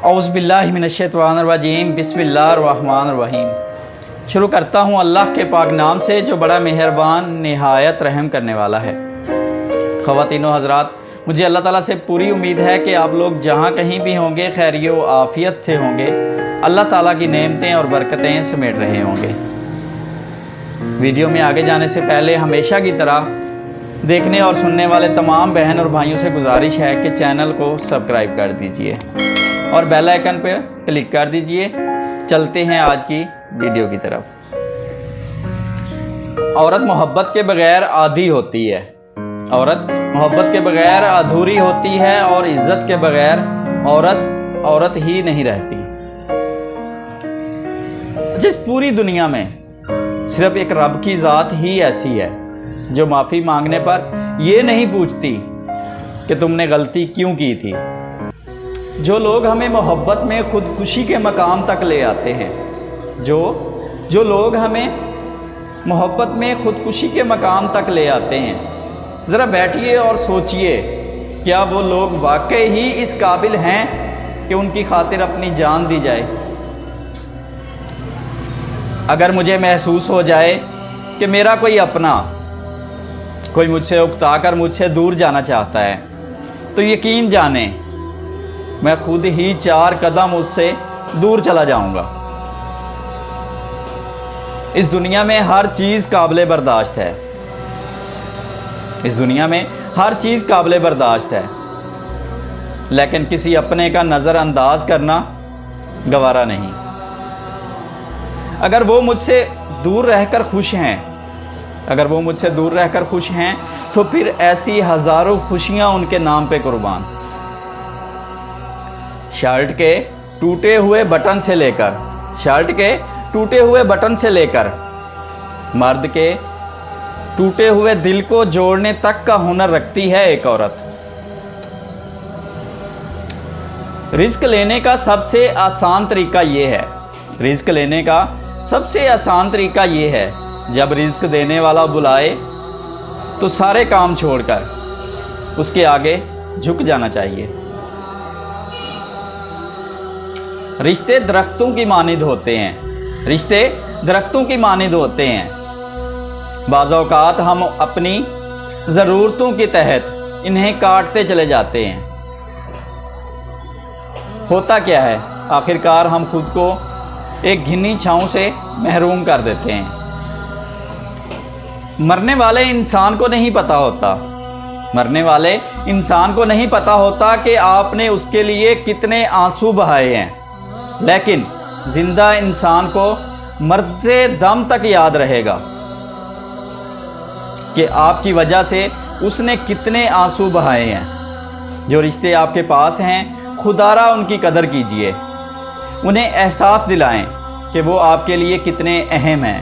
औज़ बिल्लाहि मिनश्शैतानिर रजीम बिस्मिल्लाहिर्रहमानिर्रहीम। शुरू करता हूँ अल्लाह के पाक नाम से जो बड़ा मेहरबान निहायत रहम करने वाला है। ख़वातीनो हज़रात, मुझे अल्लाह ताला से पूरी उम्मीद है कि आप लोग जहाँ कहीं भी होंगे खैरियो आफ़ियत से होंगे, अल्लाह ताला की नेमतें और बरकतें समेट रहे होंगे। वीडियो में आगे जाने से पहले हमेशा की तरह देखने और सुनने वाले तमाम बहन और भाइयों से गुजारिश है कि चैनल को सब्सक्राइब कर दीजिए और बेल आइकन पर क्लिक कर दीजिए। चलते हैं आज की वीडियो की तरफ। औरत मोहब्बत के बगैर आधी होती है, औरत मोहब्बत के बगैर अधूरी होती है और इज्जत के बगैर औरत औरत ही नहीं रहती। जिस पूरी दुनिया में सिर्फ एक रब की ज़ात ही ऐसी है जो माफ़ी मांगने पर ये नहीं पूछती कि तुमने गलती क्यों की थी। जो लोग हमें मोहब्बत में खुदकुशी के मकाम तक ले आते हैं, जो लोग हमें मोहब्बत में खुदकुशी के मकाम तक ले आते हैं, ज़रा बैठिए और सोचिए, क्या वो लोग वाकई ही इस काबिल हैं कि उनकी खातिर अपनी जान दी जाए। अगर मुझे महसूस हो जाए कि मेरा कोई अपना कोई मुझसे उकता कर मुझसे दूर जाना चाहता है, तो यकीन जाने मैं खुद ही 4 कदम उससे दूर चला जाऊंगा। इस दुनिया में हर चीज़ काबिल बर्दाश्त है, इस दुनिया में हर चीज़ काबिल बर्दाश्त है, लेकिन किसी अपने का नज़रअंदाज करना गवारा नहीं। अगर वो मुझसे दूर रहकर खुश हैं, अगर वो मुझसे दूर रहकर खुश हैं, तो फिर ऐसी हज़ारों खुशियाँ उनके नाम पे कुर्बान। शर्ट के टूटे हुए बटन से लेकर मर्द के टूटे हुए दिल को जोड़ने तक का हुनर रखती है एक औरत। रिस्क लेने का सबसे आसान तरीका ये है, रिस्क लेने का सबसे आसान तरीका ये है, जब रिस्क देने वाला बुलाए तो सारे काम छोड़कर उसके आगे झुक जाना चाहिए। रिश्ते दरख्तों की मानिंद होते हैं, रिश्ते दरख्तों की मानिंद होते हैं। बाज़ औक़ात हम अपनी ज़रूरतों के तहत इन्हें काटते चले जाते हैं। होता क्या है, आखिरकार हम खुद को एक घिनी छाँव से महरूम कर देते हैं। मरने वाले इंसान को नहीं पता होता कि आपने उसके लिए कितने आंसू बहाए हैं, लेकिन जिंदा इंसान को मरते दम तक याद रहेगा कि आपकी वजह से उसने कितने आंसू बहाए हैं। जो रिश्ते आपके पास हैं, खुदारा उनकी कदर कीजिए, उन्हें एहसास दिलाएं कि वो आपके लिए कितने अहम हैं।